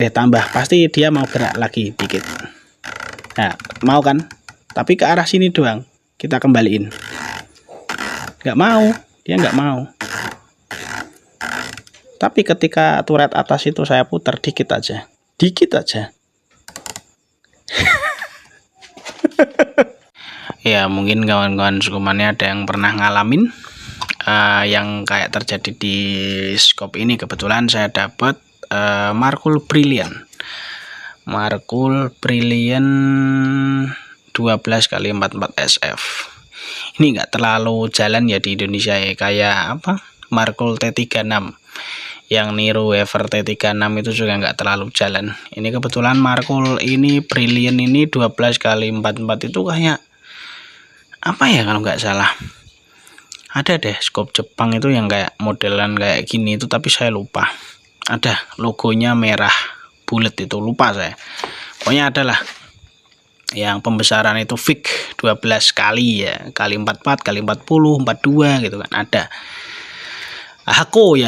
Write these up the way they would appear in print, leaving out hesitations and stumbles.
deh tambah, pasti dia mau gerak lagi dikit. Nah, mau kan? Tapi ke arah sini doang kita kembaliin. Nggak mau, dia nggak mau. Tapi ketika turret atas itu saya putar dikit aja, ya mungkin kawan-kawan sukumannya ada yang pernah ngalamin yang kayak terjadi di scope ini. Kebetulan saya dapat Markul Brilliant 12x44 SF. Ini nggak terlalu jalan ya di Indonesia ya, kayak apa, Markul T36 yang niru Ever T36 itu juga nggak terlalu jalan. Ini kebetulan Markul ini Brilliant ini 12x44 itu kayak apa ya, kalau nggak salah ada deh scope Jepang itu yang kayak modelan kayak gini itu, tapi saya lupa. Ada logonya merah bulat itu, lupa saya. Pokoknya adalah yang pembesaran itu fix 12 kali ya, kali 44, kali 40, 42 gitu kan ada. Hako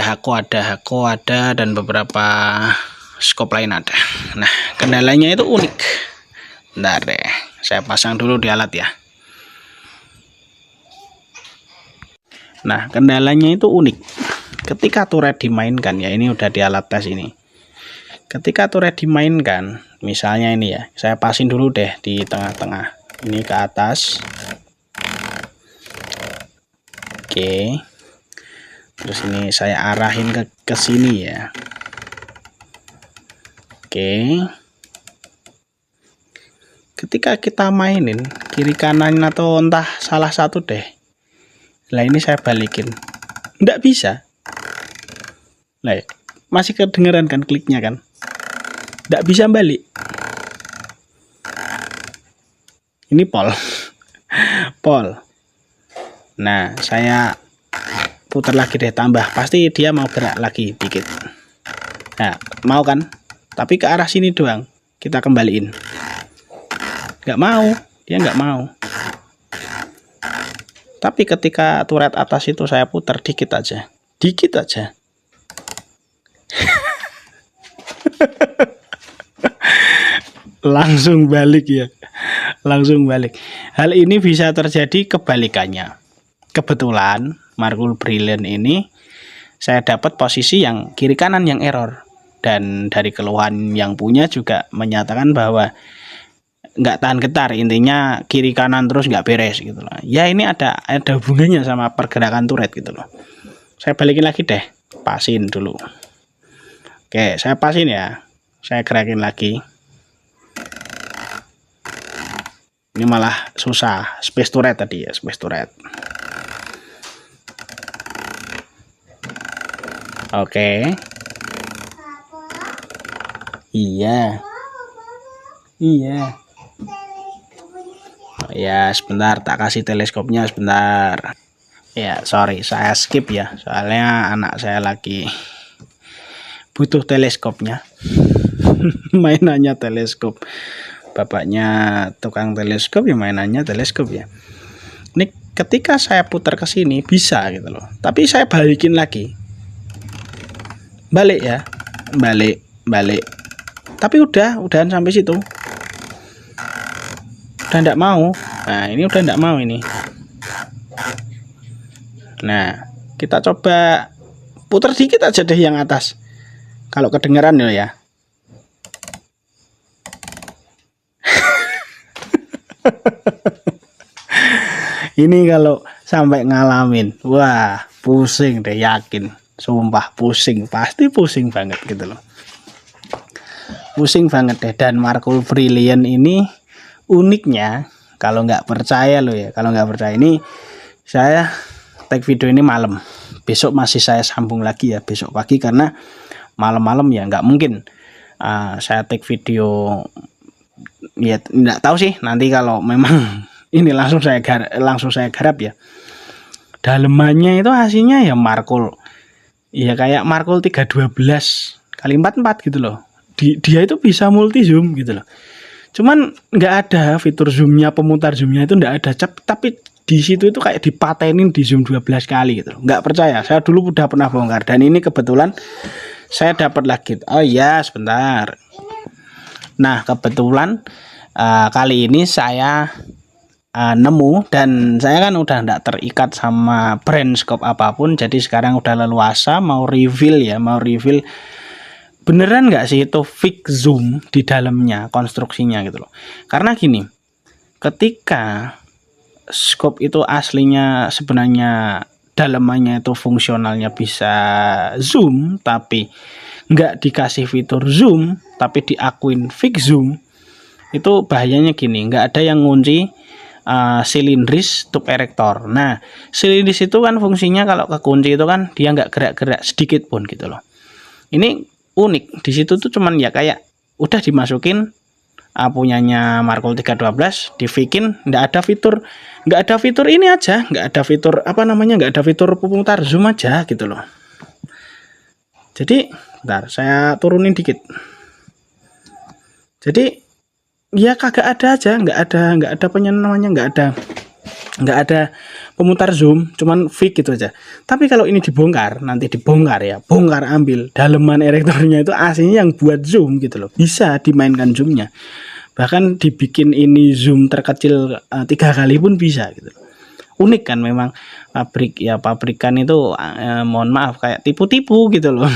ada dan beberapa scope lain ada. Nah, kendalanya itu unik. Bentar deh, saya pasang dulu di alat ya. Nah, kendalanya itu unik. Ketika turret dimainkan ya, ini udah di alat tes ini. Ketika turret dimainkan, misalnya ini ya, saya pasin dulu deh di tengah-tengah. Ini ke atas. Oke. Terus ini saya arahin ke sini ya. Oke. Ketika kita mainin kiri kanan atau entah salah satu deh. Lah ini saya balikin. Nggak bisa. Lah, masih kedengeran kan kliknya kan? Nggak bisa balik. Ini pol. Nah, saya putar lagi deh tambah, pasti dia mau gerak lagi dikit. Nah, mau kan? Tapi ke arah sini doang kita kembaliin. Nggak mau, dia nggak mau. Tapi ketika turret atas itu saya putar dikit aja, langsung balik ya, langsung balik. Hal ini bisa terjadi kebalikannya. Kebetulan Markul Brilliant ini saya dapat posisi yang kiri kanan yang error, dan dari keluhan yang punya juga menyatakan bahwa nggak tahan getar, intinya kiri kanan terus nggak beres gitu loh. Ya ini ada hubungannya sama pergerakan turret gitu loh. Saya balikin lagi deh, pasin dulu. Oke, saya pasin ya, saya gerakin lagi. Ini malah susah, space turret tadi ya, space turret. Oke. Iya. Oh, ya sebentar, tak kasih teleskopnya sebentar. Ya sorry, saya skip ya, soalnya anak saya lagi butuh teleskopnya. Mainannya teleskop, bapaknya tukang teleskop ya, mainannya teleskop ya. Ini ketika saya putar ke sini bisa gitu loh, tapi saya balikin lagi, balik ya, balik. Tapi udahan sampai situ, udah ndak mau. Nah ini udah ndak mau ini. Nah kita coba putar dikit aja deh yang atas, kalau kedengeran ya. Ini kalau sampai ngalamin, wah pusing deh, yakin, sumpah pusing, pasti pusing banget gitu loh. Pusing banget deh. Dan Markul Brilliant ini uniknya, kalau nggak percaya loh ya, kalau nggak percaya, ini saya tag video ini malam, besok masih saya sambung lagi ya besok pagi, karena malam-malam ya nggak mungkin saya tag video ya, nggak tahu sih nanti kalau memang ini langsung saya garap ya. Dalemannya itu hasilnya ya Markul ya, kayak Markul 312x44 gitu loh. Dia itu bisa multi zoom gitu loh. Cuman nggak ada fitur zoomnya, pemutar zoomnya itu nggak ada. Tapi di situ itu kayak dipatenin di zoom 12 kali gitu loh. Nggak percaya, saya dulu udah pernah bongkar, dan ini kebetulan saya dapat lagi. Oh iya, sebentar. Nah, kebetulan kali ini saya nemu, dan saya kan udah nggak terikat sama brand scope apapun, jadi sekarang udah leluasa mau reveal beneran nggak sih itu fix zoom di dalamnya konstruksinya gitu loh. Karena gini, ketika scope itu aslinya sebenarnya dalamannya itu fungsionalnya bisa zoom, tapi nggak dikasih fitur zoom, tapi diakuin fix zoom, itu bahayanya gini, nggak ada yang ngunci silindris tube erector. Nah, silindris itu kan fungsinya kalau kekunci itu kan dia nggak gerak-gerak sedikit pun gitu loh. Ini unik di situ tuh, cuman ya kayak udah dimasukin punyanya Markul 312 dibikin, nggak ada fitur ini aja, nggak ada fitur apa namanya, nggak ada fitur pemutar zoom aja gitu loh. Jadi bentar saya turunin dikit. Jadi ya kagak ada aja, nggak ada namanya, nggak ada pemutar zoom, cuman fix gitu aja. Tapi kalau ini dibongkar, nanti dibongkar ya, bongkar ambil daleman erektornya itu aslinya yang buat zoom gitu loh, bisa dimainkan zoomnya, bahkan dibikin ini zoom terkecil 3 kali pun bisa gitu. Unik kan memang, pabrikan itu mohon maaf kayak tipu-tipu gitu loh.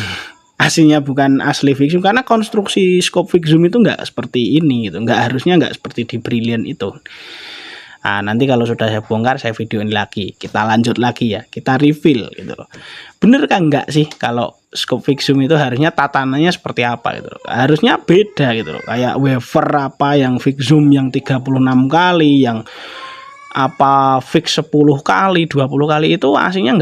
Aslinya bukan asli fix zoom, karena konstruksi scope fix zoom itu nggak seperti ini gitu, harusnya nggak seperti di Brilliant itu. Nah, nanti kalau sudah saya bongkar, saya videoin lagi, kita lanjut lagi ya, kita reveal gitu loh. Bener kan nggak sih kalau scope fix zoom itu harusnya tatanannya seperti apa gitu loh. Harusnya beda gitu loh, kayak wafer apa yang fix zoom yang 36 kali, yang apa fix 10 kali, 20 kali, itu aslinya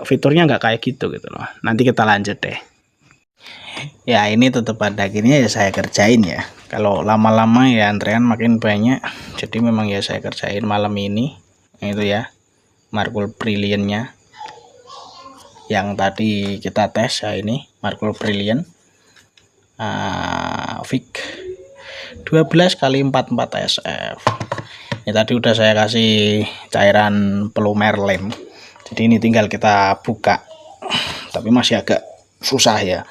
fiturnya nggak kayak gitu loh. Nanti kita lanjut deh. Ya ini tetap ada gini ya, saya kerjain ya. Kalau lama-lama ya antrean makin banyak, jadi memang ya saya kerjain malam ini. Itu ya Markul Brilliantnya yang tadi kita tes ya, ini Markul Brilliant fix 12 kali 44 SF. Ini tadi udah saya kasih cairan pelumer lem, jadi ini tinggal kita buka, tapi masih agak susah ya.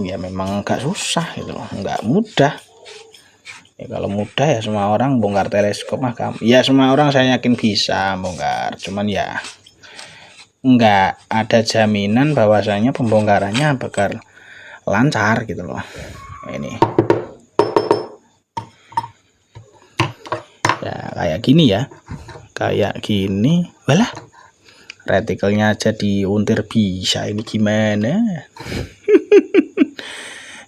Ya memang agak susah gitu loh, nggak mudah ya. Kalau mudah ya semua orang bongkar teleskop mah ya semua orang saya yakin bisa bongkar, cuman ya nggak ada jaminan bahwasanya pembongkarannya bakal lancar gitu loh. Ini ya kayak gini ya, walah retikelnya aja diuntir bisa, ini gimana?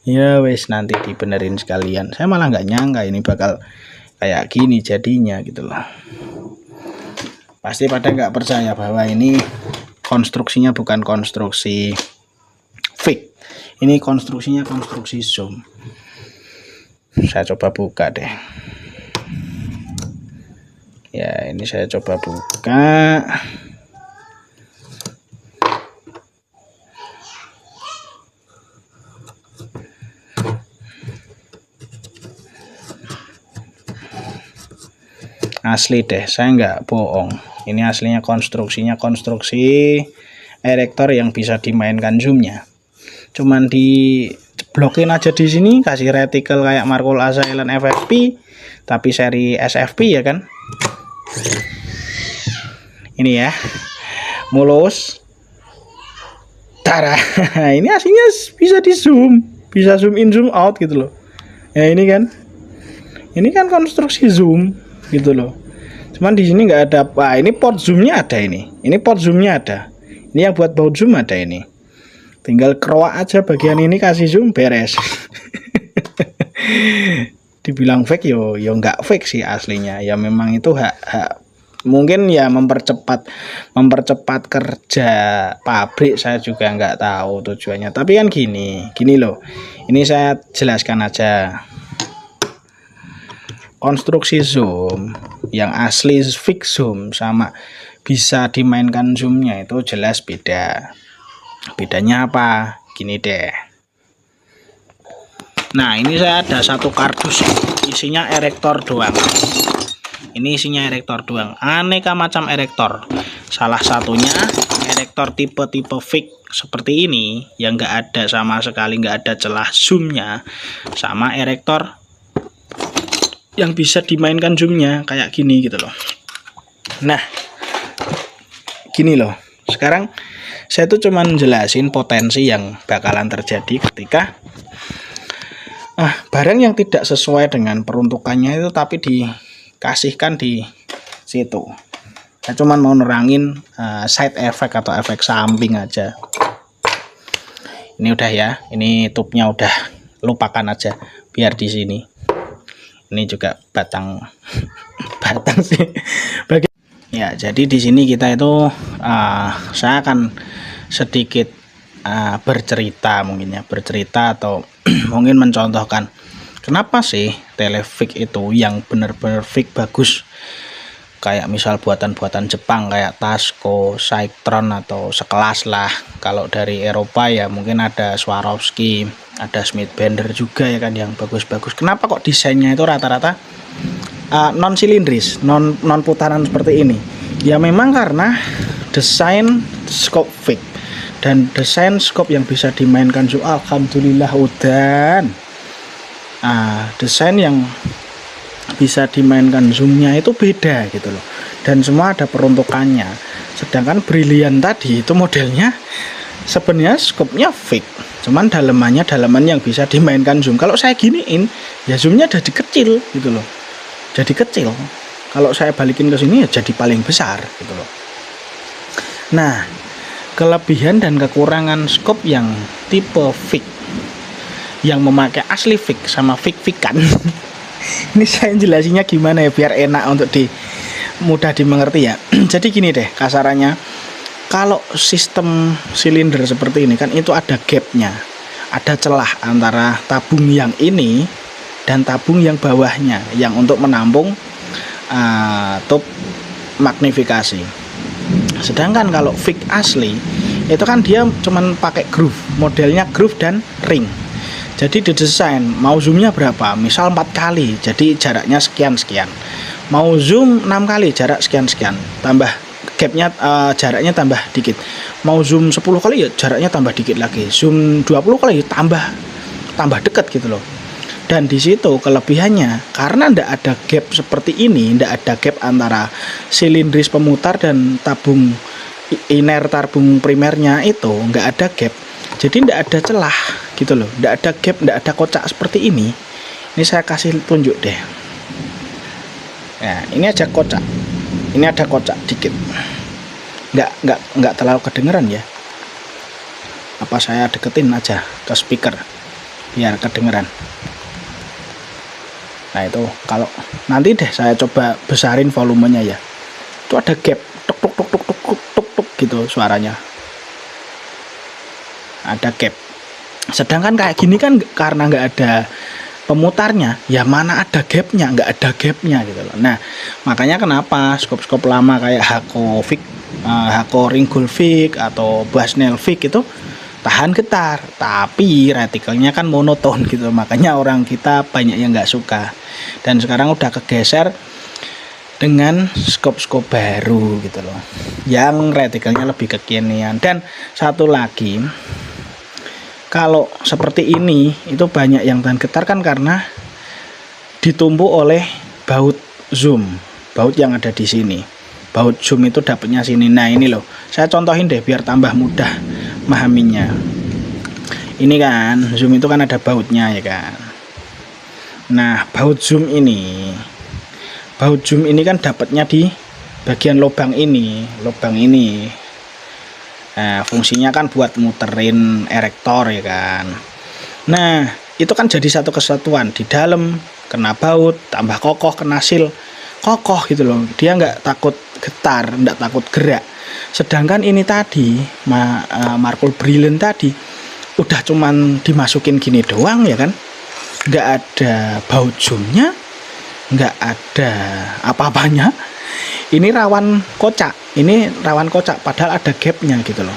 Ya wes, nanti dibenerin sekalian. Saya malah nggak nyangka ini bakal kayak gini jadinya gitu loh. Pasti pada nggak percaya bahwa ini konstruksinya bukan konstruksi fix, ini konstruksinya konstruksi zoom. Saya coba buka deh ya, ini saya coba buka. Asli deh, saya nggak bohong, ini aslinya konstruksinya konstruksi erektor yang bisa dimainkan zoomnya. Cuman diblokin aja di sini, kasih retikel kayak Markul A-Silent FFP tapi seri SFP ya kan. Ini ya mulus darah. Ini aslinya bisa di zoom, bisa zoom in zoom out gitu loh ya. Ini kan konstruksi zoom gitu loh, cuman di sini nggak ada apa. Ini port zoomnya ada, ini port zoomnya ada, ini yang buat baut zoom ada, ini tinggal keroak aja bagian ini kasih zoom beres. Dibilang fake yo nggak fake sih aslinya ya, memang itu hak mungkin ya mempercepat kerja pabrik, saya juga nggak tahu tujuannya. Tapi kan gini loh, ini saya jelaskan aja. Konstruksi zoom yang asli fix zoom sama bisa dimainkan zoomnya itu jelas beda. Bedanya apa? Gini deh. Nah, ini saya ada satu kardus isinya erektor doang. Ini isinya erektor doang, aneka macam erektor. salah satunya erektor tipe fix seperti ini yang nggak ada sama sekali, nggak ada celah zoomnya, sama erektor yang bisa dimainkan zoomnya kayak gini gitu loh. Nah gini loh, sekarang saya tuh cuman jelasin potensi yang bakalan terjadi ketika barang yang tidak sesuai dengan peruntukannya itu tapi dikasihkan di situ. Saya cuman mau nerangin side effect atau efek samping aja. Ini udah ya, ini tube-nya udah, lupakan aja biar di sini. Ini juga batang sih. Ya, jadi di sini kita itu saya akan sedikit bercerita atau mungkin mencontohkan kenapa sih telefix itu yang benar-benar fix bagus, kayak misal buatan-buatan Jepang kayak Tasco, Cytron atau sekelas lah. Kalau dari Eropa ya mungkin ada Swarovski, ada Smith Bender juga ya kan yang bagus-bagus. Kenapa kok desainnya itu rata-rata non silindris, non putaran seperti ini? Ya memang karena desain scope fix dan desain scope yang bisa dimainkan zoom. Alhamdulillah udan. Desain yang bisa dimainkan zoomnya itu beda gitu loh, dan semua ada peruntukannya. Sedangkan Brilliant tadi itu modelnya sebenarnya scope-nya fix, cuman dalaman yang bisa dimainkan zoom. Kalau saya giniin ya zoomnya jadi kecil gitu loh, jadi kecil. Kalau saya balikin ke sini ya jadi paling besar gitu loh. Nah, kelebihan dan kekurangan scope yang tipe fix yang memakai asli fix sama fix-fixan ini saya jelasinnya gimana ya biar enak untuk mudah dimengerti ya. Jadi gini deh kasarannya, kalau sistem silinder seperti ini kan itu ada gapnya, ada celah antara tabung yang ini dan tabung yang bawahnya yang untuk menampung tube magnifikasi. Sedangkan kalau fix asli itu kan dia cuman pakai groove, modelnya groove dan ring. Jadi didesain mau zoomnya berapa, misal 4 kali jadi jaraknya sekian-sekian, mau zoom 6 kali jarak sekian-sekian, tambah gapnya jaraknya tambah dikit, mau zoom 10 kali ya jaraknya tambah dikit lagi, zoom 20 kali tambah dekat gitu loh. Dan di situ kelebihannya karena ndak ada gap seperti ini, ndak ada gap antara silindris pemutar dan tabung iner tabung primernya, itu nggak ada gap, jadi ndak ada celah gitu loh, ndak ada gap, ndak ada kocak seperti ini. Ini saya kasih tunjuk deh. Nah ini aja kocak, ini ada kocak dikit, nggak terlalu kedengeran ya. Apa saya deketin aja ke speaker biar kedengeran. Nah itu kalau nanti deh saya coba besarin volumenya ya, itu ada gap, tuk tuk tuk tuk tuk tuk tuk, tuk gitu suaranya, ada gap. Sedangkan kayak gini kan karena nggak ada pemutarnya, ya mana ada gapnya, nggak ada gapnya gitu loh. Nah makanya kenapa skop-skop lama kayak Hako Ringgul Fix atau Bushnell Fix itu tahan getar, tapi retikelnya kan monoton gitu, makanya orang kita banyak yang nggak suka. Dan sekarang udah kegeser dengan skop-skop baru gitu loh, yang retikelnya lebih kekinian. Dan satu lagi, kalau seperti ini itu banyak yang tahan getar kan karena ditumpuk oleh baut zoom, baut yang ada di sini. Baut zoom itu dapatnya sini. Nah ini loh, saya contohin deh biar tambah mudah memahaminya. Ini kan zoom itu kan ada bautnya ya kan. Nah baut zoom ini kan dapatnya di bagian lubang ini. Nah fungsinya kan buat muterin erektor ya kan. Nah itu kan jadi satu kesatuan, di dalam kena baut tambah kokoh, kena sil kokoh gitu loh, dia nggak takut getar, nggak takut gerak. Sedangkan ini tadi Markul Brilliant tadi udah cuman dimasukin gini doang ya kan, nggak ada baut zoomnya, nggak ada apa-apanya. Ini rawan kocak, padahal ada gapnya gitu loh.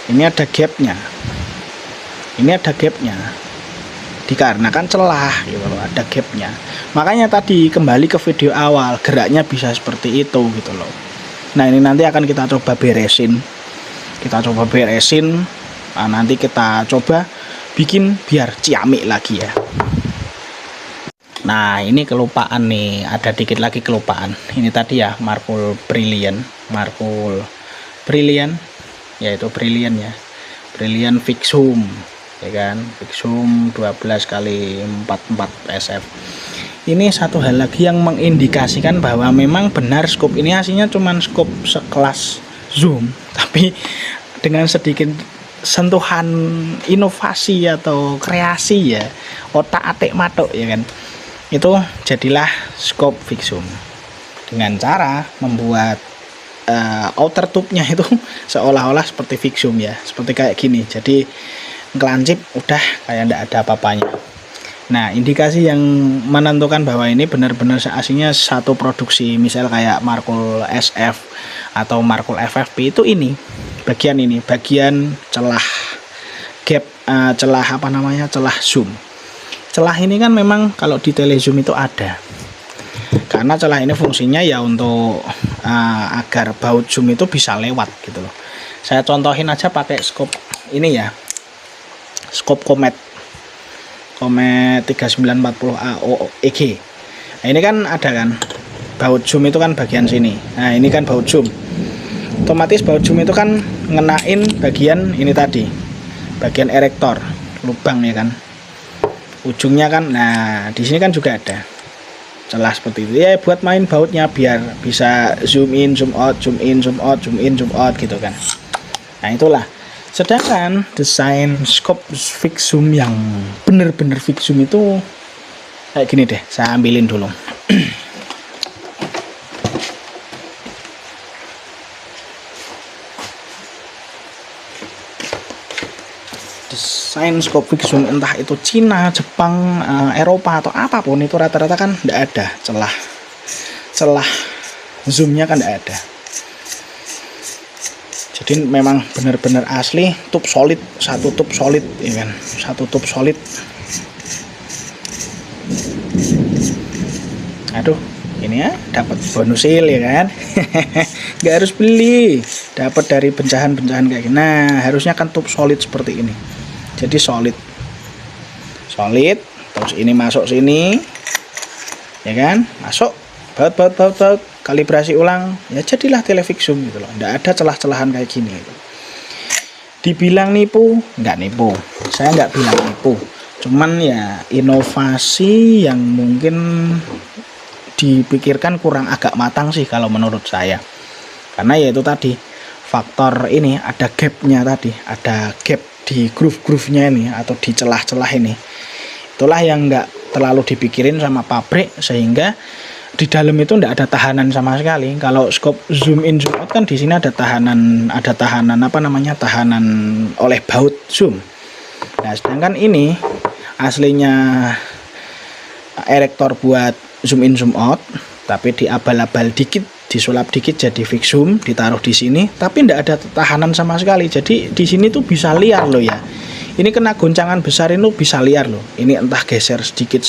Ini ada gapnya, dikarenakan celah gitu loh, ada gapnya. Makanya tadi kembali ke video awal, geraknya bisa seperti itu gitu loh. Nah ini nanti akan kita coba beresin, nah, nanti kita coba bikin biar ciamik lagi ya. Nah ini kelupaan nih, ada dikit lagi kelupaan. Ini tadi ya marble brilliant, yaitu brilliant ya, brilliant fixum ya kan, fixum 12 kali 44 SF. Ini satu hal lagi yang mengindikasikan bahwa memang benar scope ini aslinya cuman scope sekelas zoom, tapi dengan sedikit sentuhan inovasi atau kreasi ya, otak-atik matuk ya kan, itu jadilah scope fixum dengan cara membuat outer tube-nya itu seolah-olah seperti fixum ya, seperti kayak gini. Jadi ngelancip udah kayak ndak ada apa-apanya. Nah indikasi yang menentukan bahwa ini benar-benar aslinya satu produksi, misal kayak Markul SF atau Markul FFP, itu ini bagian celah gap, celah zoom. Celah ini kan memang kalau di telezoom itu ada, karena celah ini fungsinya ya untuk agar baut zoom itu bisa lewat gitu loh. Saya contohin aja pakai scope ini ya, scope Comet 3940A EG. Nah ini kan ada kan baut zoom itu kan bagian sini. Nah ini kan baut zoom, otomatis baut zoom itu kan ngenain bagian ini tadi, bagian erektor, lubang ya kan, ujungnya kan. Nah di sini kan juga ada celah seperti itu ya, buat main bautnya biar bisa zoom in, zoom out, zoom in, zoom out, zoom in, zoom out gitu kan. Nah itulah. Sedangkan desain scope fixum yang bener-bener fixum itu kayak gini deh, saya ambilin dulu. Desain scope fixum entah itu Cina, Jepang, Eropa atau apapun itu rata-rata kan tidak ada celah zoomnya kan tidak ada. Jadi memang benar-benar asli tube solid, satu tube solid ya kan, satu tube solid. Aduh ini ya dapat bonus seal ya kan. Nggak harus beli, dapat dari pecahan-pecahan kayak gini. Nah harusnya kan tube solid seperti ini, jadi solid terus ini masuk sini ya kan, masuk baut, kalibrasi ulang ya, jadilah telefixum gitu loh. Nggak ada celah-celahan kayak gini gitu. Dibilang nipu, nggak nipu, saya nggak bilang nipu, cuman ya inovasi yang mungkin dipikirkan kurang agak matang sih kalau menurut saya. Karena ya itu tadi faktor ini, ada gapnya tadi, ada gap di groove-groove-nya ini atau di celah-celah ini, itulah yang nggak terlalu dipikirin sama pabrik, sehingga di dalam itu tidak ada tahanan sama sekali. Kalau scope zoom in zoom out kan di sini ada tahanan apa namanya, tahanan oleh baut zoom. Nah sedangkan ini aslinya erektor buat zoom in zoom out, tapi diabal-abal dikit, disulap dikit jadi fixum, ditaruh di sini, tapi tidak ada tahanan sama sekali. Jadi di sini tuh bisa liar loh ya. Ini kena goncangan besar itu bisa liar loh. Ini entah geser sedikit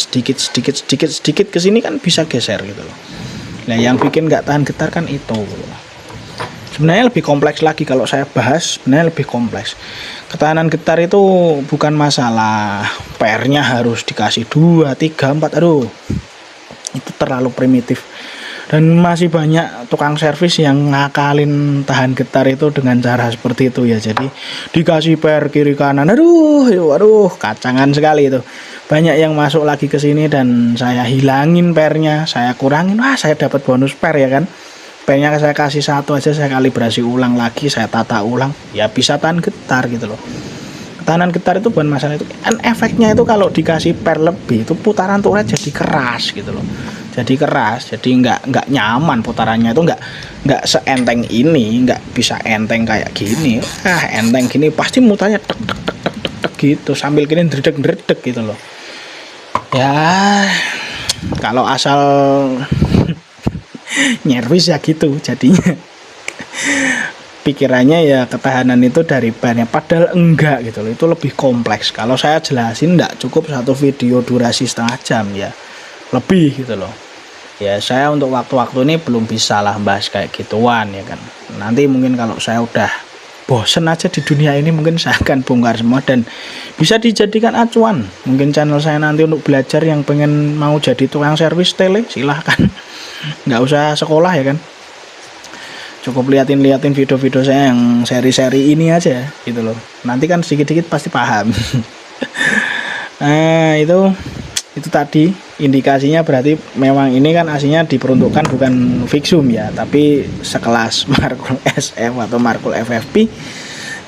ke sini kan bisa geser gitu loh. Nah yang bikin nggak tahan getar kan itu. Sebenarnya lebih kompleks lagi kalau saya bahas, sebenarnya lebih kompleks. Ketahanan getar itu bukan masalah pernya harus dikasih 2, 3, 4, aduh. Itu terlalu primitif. Dan masih banyak tukang servis yang ngakalin tahan getar itu dengan cara seperti itu ya. Jadi dikasih per kiri kanan, aduh kacangan sekali itu. Banyak yang masuk lagi ke sini dan saya hilangin pernya, saya kurangin, wah saya dapat bonus per ya kan. Pernya saya kasih 1 aja, saya kalibrasi ulang lagi, saya tata ulang, ya bisa tahan getar gitu loh. Ketahanan getar itu bukan masalah itu. Dan efeknya itu kalau dikasih per lebih itu putaran turret jadi keras gitu loh. Jadi keras, jadi nggak nyaman putarannya itu, nggak seenteng ini, nggak bisa enteng kayak gini. Enteng gini pasti mutarnya tek gitu, sambil gini dredeg gitu loh. Ya kalau asal nyervis ya gitu jadinya. Pikirannya ya ketahanan itu dari bannya, padahal enggak gitu loh, itu lebih kompleks. Kalau saya jelasin enggak cukup satu video durasi setengah jam ya, lebih gitu loh. Ya saya untuk waktu-waktu ini belum bisa lah bahas kayak gituan ya kan. Nanti mungkin kalau saya udah bosen aja di dunia ini, mungkin saya akan bongkar semua dan bisa dijadikan acuan. Mungkin channel saya nanti untuk belajar yang pengen mau jadi tukang servis tele, silahkan. Nggak usah sekolah ya kan. Cukup liatin video-video saya yang seri-seri ini aja gitu loh. Nanti kan sedikit-sedikit pasti paham. Nah itu tadi indikasinya, berarti memang ini kan aslinya diperuntukkan bukan Fixum ya, tapi sekelas Markul SF atau Markul FFP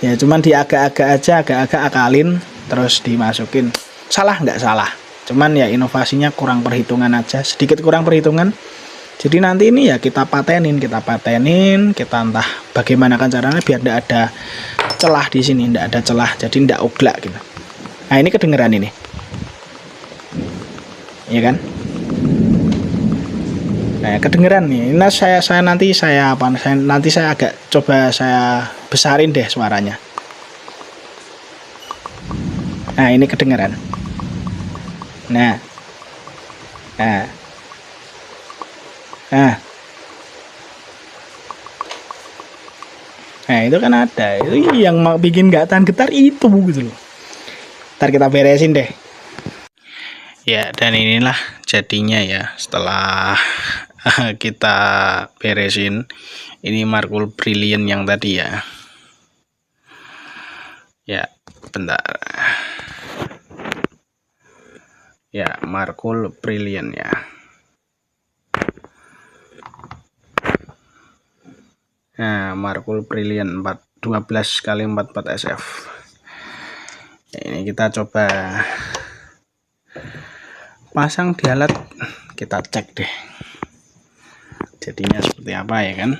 ya, cuman diagak-agak aja, agak-agak akalin terus dimasukin. Salah nggak salah, cuman ya inovasinya kurang perhitungan aja, sedikit kurang perhitungan. Jadi nanti ini ya kita patenin, kita entah bagaimana kan caranya biar tidak ada celah di sini, tidak ada celah, jadi tidak oglak gitu. Nah ini kedengeran ini, ya kan? Nah kedengeran nih. Nah nanti saya agak coba saya besarin deh suaranya. Nah ini kedengeran. Nah itu kan ada, itu yang bikin nggak tahan getar itu gitu loh. Ntar kita beresin deh. Ya, dan inilah jadinya ya setelah kita beresin. Ini Markul Brilliant yang tadi ya. Ya, bentar. Ya, Markul Brilliant ya. Nah, Markul Brilliant 12 kali 44 SF. Ini kita coba pasang di alat, kita cek deh jadinya seperti apa ya kan.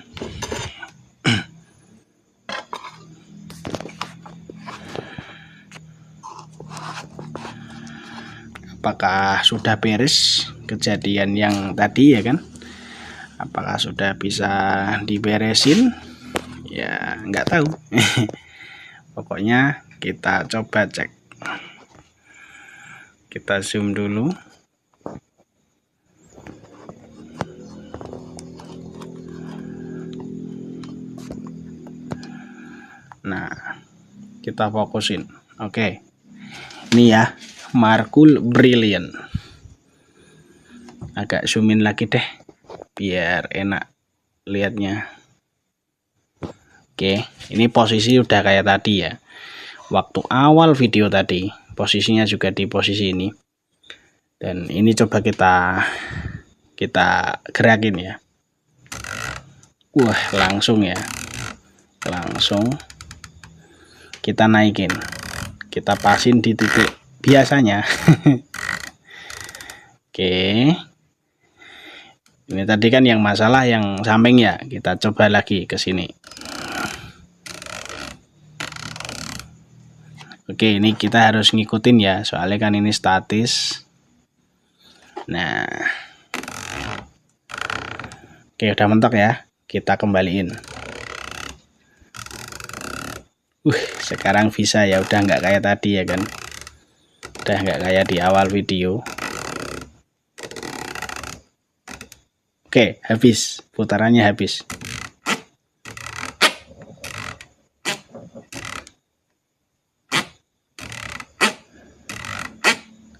Apakah sudah beres kejadian yang tadi ya kan, apakah sudah bisa diberesin ya, nggak tahu. Pokoknya kita coba cek, kita zoom dulu. Nah kita fokusin. Oke, ini ya Markul Brilliant. Agak zoomin lagi deh biar enak lihatnya. Oke, ini posisi udah kayak tadi ya, waktu awal video tadi posisinya juga di posisi ini. Dan ini coba kita gerakin ya. Wah langsung ya, langsung kita naikin, kita pasin di titik biasanya. Oke, ini tadi kan yang masalah yang samping ya, kita coba lagi ke sini. Oke, ini kita harus ngikutin ya, soalnya kan ini statis. Nah oke, udah mentok ya, kita kembaliin. Sekarang bisa ya, udah nggak kayak tadi ya kan, udah nggak kayak di awal video. Oke, habis putarannya, habis.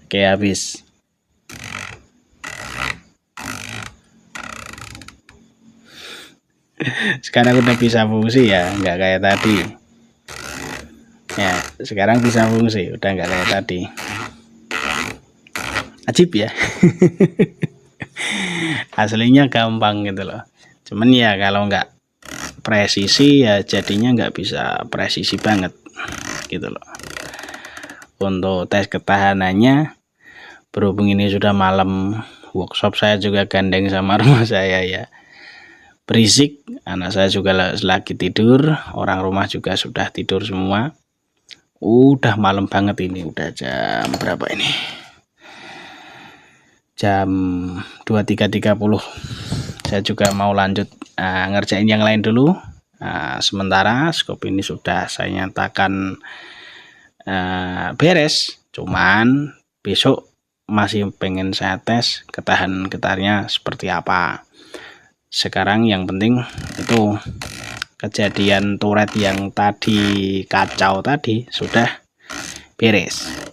Oke, habis. Sekarang udah bisa fungsi ya, nggak kayak tadi ya. Sekarang bisa fungsi, udah nggak kayak tadi. Ajib ya. Aslinya gampang gitu loh, cuman ya kalau nggak presisi ya jadinya nggak bisa presisi banget gitu loh. Untuk tes ketahanannya, berhubung ini sudah malam, workshop saya juga gandeng sama rumah saya ya, berisik, anak saya juga lagi tidur, orang rumah juga sudah tidur semua. Udah malam banget ini, udah jam berapa ini, jam 23.30. Saya juga mau lanjut ngerjain yang lain dulu. Sementara scope ini sudah saya nyatakan beres, cuman besok masih pengen saya tes ketahanan getarnya seperti apa. Sekarang yang penting itu kejadian turret yang tadi kacau tadi sudah beres.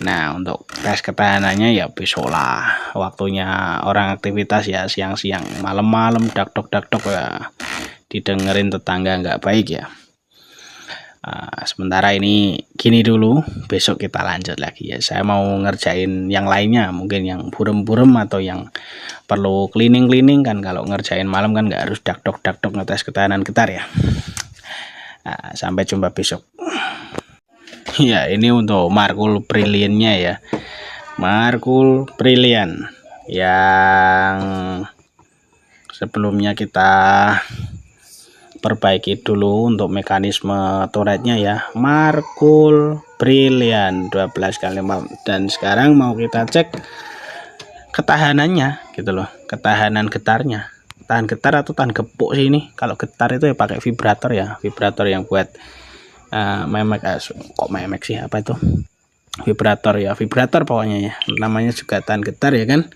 Nah, untuk tes ketahanannya ya besok lah, waktunya orang aktivitas ya, siang-siang, malam-malam, dakdok ya, didengerin tetangga nggak baik ya. Sementara ini gini dulu, besok kita lanjut lagi ya. Saya mau ngerjain yang lainnya, mungkin yang burem-burem atau yang perlu cleaning kan. Kalau ngerjain malam kan nggak harus dakdok ngetes ketahanan getar ya. Sampai jumpa besok. Ya, ini untuk Markul Brilliant-nya ya. Markul Brilliant yang sebelumnya kita perbaiki dulu untuk mekanisme turretnya ya. Markul Brilliant 12 kali 4. Dan sekarang mau kita cek ketahanannya gitu loh, ketahanan getarnya. Tahan getar atau tahan gepuk sih ini? Kalau getar itu ya pakai vibrator ya, vibrator yang buat memek, kok memek sih, apa itu, vibrator ya, vibrator pokoknya ya, namanya juga tahan getar ya kan.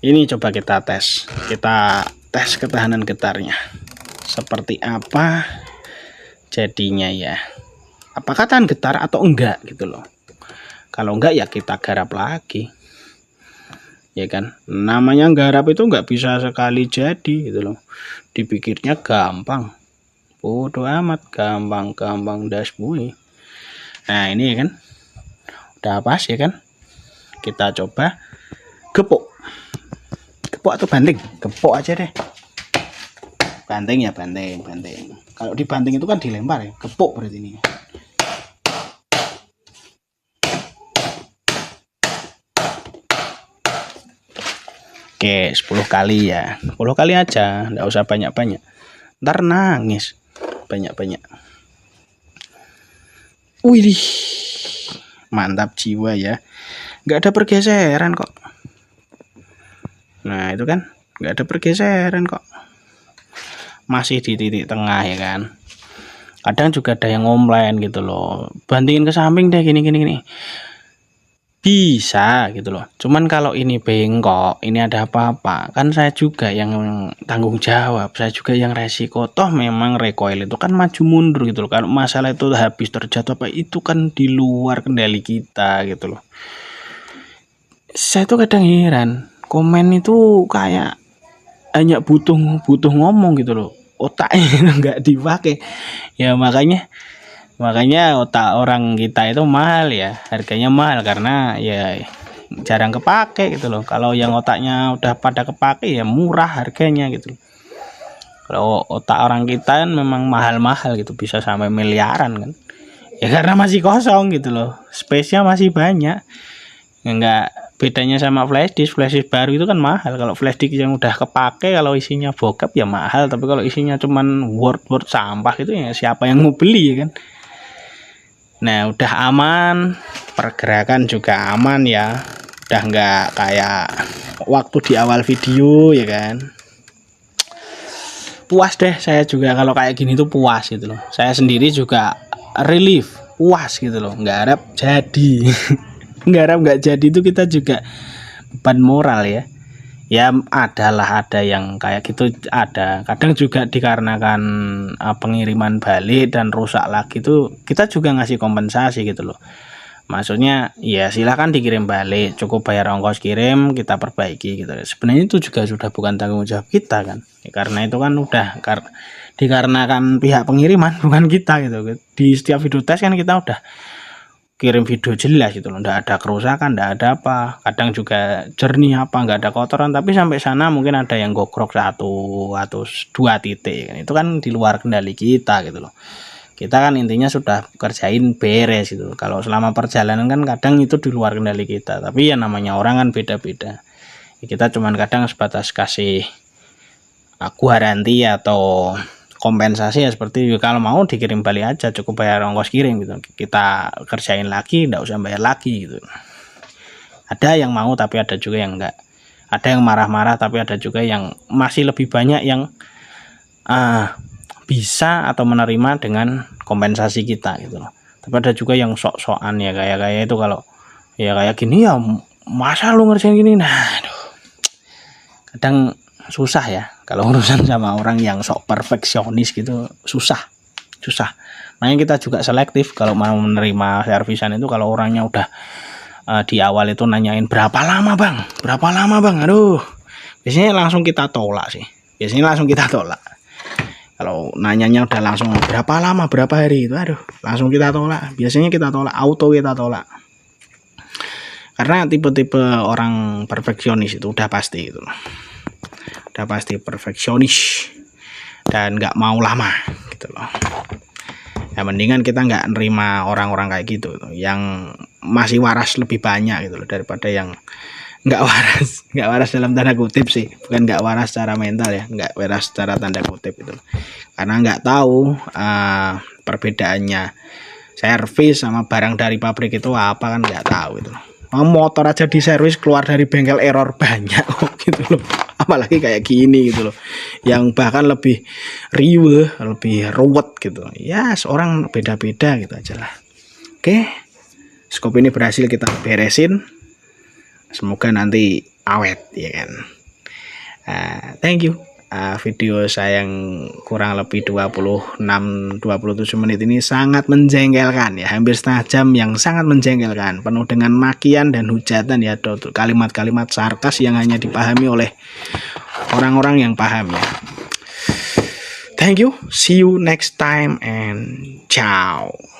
Ini coba kita tes ketahanan getarnya seperti apa jadinya ya, apakah tahan getar atau enggak gitu loh. Kalau enggak ya kita garap lagi ya kan, namanya garap itu nggak bisa sekali jadi gitu loh. Dipikirnya gampang, bodoh amat, gampang dasbui. Nah ini kan udah pas ya kan, kita coba gepuk atau banting, gepuk aja deh, banting ya, banting. Kalau dibanting itu kan dilempar ya, gepuk berarti ini. Oke, 10 kali ya, 10 kali aja, nggak usah banyak-banyak, ntar nangis banyak-banyak. Wih, mantap jiwa ya, nggak ada pergeseran kok. Nah itu kan nggak ada pergeseran kok, masih di titik tengah ya kan. Kadang juga ada yang ngomplain gitu loh, bandingin ke samping deh gini, bisa gitu loh. Cuman kalau ini bengkok, ini ada apa-apa, kan saya juga yang tanggung jawab, saya juga yang resiko. Toh memang recoil itu kan maju mundur gitu loh. Kalau masalah itu habis terjatuh apa itu kan di luar kendali kita gitu loh. Saya tuh kadang heran, komen itu kayak hanya butuh ngomong gitu loh, otaknya nggak dipakai ya. Makanya otak orang kita itu mahal ya, harganya mahal karena ya jarang kepake gitu loh. Kalau yang otaknya udah pada kepake ya murah harganya gitu. Kalau otak orang kita kan memang mahal gitu, bisa sampai miliaran kan ya, karena masih kosong gitu loh, space-nya masih banyak. Enggak, bedanya sama flash disk baru itu kan mahal. Kalau flash disk yang udah kepake, kalau isinya bokep ya mahal, tapi kalau isinya cuman word sampah itu ya siapa yang mau beli ya kan. Nah udah aman, pergerakan juga aman ya, udah nggak kayak waktu di awal video ya kan. Puas deh saya juga kalau kayak gini tuh, puas gitu loh. Saya sendiri juga relief, puas gitu loh, nggak harap jadi. nggak jadi itu kita juga beban moral ya. Ya ada yang kayak gitu, ada. Kadang juga dikarenakan pengiriman balik dan rusak lagi tuh, kita juga ngasih kompensasi gitu loh. Maksudnya ya silahkan dikirim balik, cukup bayar ongkos kirim, kita perbaiki gitu. Sebenarnya itu juga sudah bukan tanggung jawab kita kan ya, karena itu kan udah dikarenakan pihak pengiriman, bukan kita gitu. Di setiap video tes kan kita udah kirim video jelas gitu loh, nggak ada kerusakan, nggak ada apa. Kadang juga jernih apa, nggak ada kotoran, tapi sampai sana mungkin ada yang gogrok 1 atau 2 titik, itu kan di luar kendali kita gitu loh. Kita kan intinya sudah kerjain beres gitu. Kalau selama perjalanan kan kadang itu di luar kendali kita, tapi ya namanya orang kan beda-beda. Kita cuman kadang sebatas kasih garansi atau kompensasi ya, seperti kalau mau dikirim balik aja, cukup bayar ongkos kirim gitu, kita kerjain lagi, nggak usah bayar lagi gitu. Ada yang mau tapi ada juga yang enggak, ada yang marah-marah tapi ada juga yang masih lebih banyak yang bisa atau menerima dengan kompensasi kita gitu loh. Tapi ada juga yang sok-sokan ya, kayak itu kalau ya kayak gini ya masa lu ngerjain gini. Nah aduh, kadang susah ya kalau urusan sama orang yang sok perfeksionis gitu, susah. Makanya kita juga selektif kalau mau menerima servisan itu. Kalau orangnya udah di awal itu nanyain berapa lama bang, aduh, biasanya langsung kita tolak sih. Kalau nanyanya udah langsung berapa lama, berapa hari itu, aduh, langsung kita tolak. Biasanya kita tolak, auto kita tolak. Karena tipe-tipe orang perfeksionis itu udah pasti itu. Udah pasti perfeksionis dan nggak mau lama gitu loh. Ya mendingan kita nggak nerima orang-orang kayak gitu, yang masih waras lebih banyak gitu loh, daripada yang nggak waras dalam tanda kutip sih, bukan nggak waras secara mental ya, nggak waras secara tanda kutip itu, karena nggak tahu perbedaannya servis sama barang dari pabrik itu apa, kan nggak tahu itu. Motor aja di servis keluar dari bengkel error banyak gitu loh, apalagi kayak gini gitu loh, yang bahkan lebih riuh, lebih ruwet gitu ya. Seorang beda-beda gitu aja lah. Oke, skop ini berhasil kita beresin, semoga nanti awet ya kan. Thank you. Video saya yang kurang lebih 26-27 menit ini sangat menjengkelkan ya, hampir setengah jam yang sangat menjengkelkan, penuh dengan makian dan hujatan ya, kalimat-kalimat sarkas yang hanya dipahami oleh orang-orang yang paham ya. Thank you, see you next time and ciao.